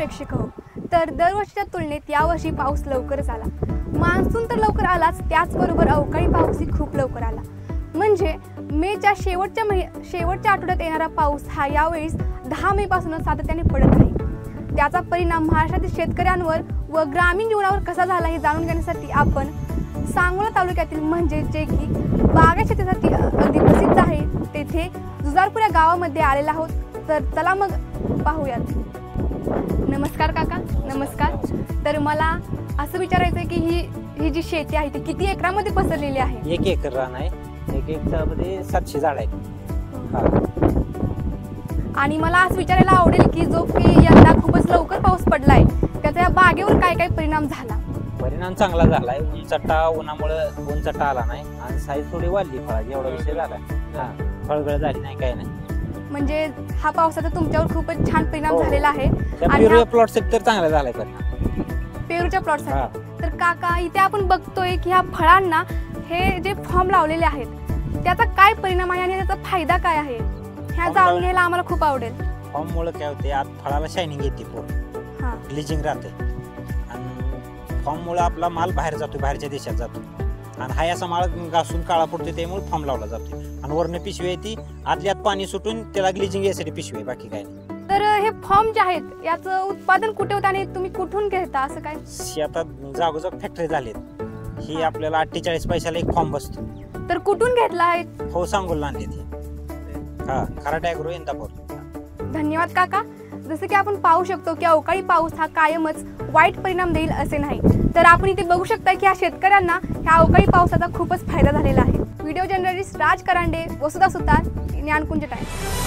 प्रेक्षक हो, तर दरवर्षीच्या तुलनेत यावर्षी पाऊस लवकरच आला। मान्सून तर लवकर आलाच, त्याचबरोबर अवकाळी पाऊसही खूप लवकर आला। म्हणजे मेच्या शेवटच्या आठवड्यात येणारा पाऊस हा यावेळेस 10 मे पासून सातत्याने पडत आहे। त्याचा परिणाम महाराष्ट्रातील शेतकऱ्यांवर व ग्रामीण जीवनावर कसा झाला हे जाणून घेण्यासाठी आपण सांगोला तालुक्यातील म्हणजे जे की बागा शेतीसाठी अगदी प्रसिद्ध आहे तेथे जुजारपूर या गावामध्ये आलेला आहोत। तर चला मग पाहूयात। नमस्कार काका। नमस्कार। तर मला असं विचारायचं आहे की ही जी शेती आहे ती किती एकरामध्ये पसरलेली आहे? 1 एकर रान आहे। 1 एकरमध्ये 700 झाड आहेत। आणि मला असं विचारायला आवडेल की जो की यंदा खूपच लवकर पाऊस पडलाय त्याचा या बागेवर काय काय परिणाम झाला? परिणाम चांगला झालाय। उंचटा उन्हामुळे उंचटा आला नाही आणि साईज थोडी वाढली फळाची, एवढा विषय झाला। फळगळ झाली नाही, काही नाही। म्हणजे हा पावसाचा तुमच्यावर खूपच छान परिणाम झालेला आहे। आणि प्लॉट सेक्टर चांगला झालाय परिणाम पेरूच्या प्लॉटसाठी। तर काका इथे आपण बघतोय की ह्या फळांना हे जे फॉर्म लावलेले आहेत त्याचा काय परिणाम आहे आणि त्याचा फायदा काय आहे ह्या जाणून घ्यायला आम्हाला खूप आवडेल। फॉर्म मुळे काय होते, आत फळाला शायनिंग येते, पूर्ण ग्लिचिंग राहते आणि फॉर्म मुळे आपला माल बाहेर जातो, बाहेरच्या देशात जातो आणि हा असा माल घासून काळा पडतो, त्यामुळे फॉर्म लावला जातो आणि वरने पिशवी येते, आतल्यात पाणी सुटून त्याला ग्लिचिंग यासाठी पिशवी, बाकी काय नाही। तर हे फॉर्म जे आहेत याचं उत्पादन कुठे होतं आणि तुम्ही कुठून घेता असं काय? शेतात जागोजाग फॅक्टरी झालेत। ही आपल्याला 48 पैशाला एक फॉर्म बसतो। तर कुठून घेतला आहे? हो, सांगोला आणली ती। खराटे ॲग्रो इंदापूर। धन्यवाद काका। जसं की आपण पाहू शकतो की अवकाळी पाऊस हा कायमच वाईट परिणाम देईल असे नाही, तर आपण इथे बघू शकता की ह्या शेतकऱ्यांना ह्या अवकाळी पावसाचा खूपच फायदा झालेला आहे। व्हिडिओ जर्नलिस्ट राज करांडे, वसुधा सुतार, ज्ञानकुंज टाइम्स।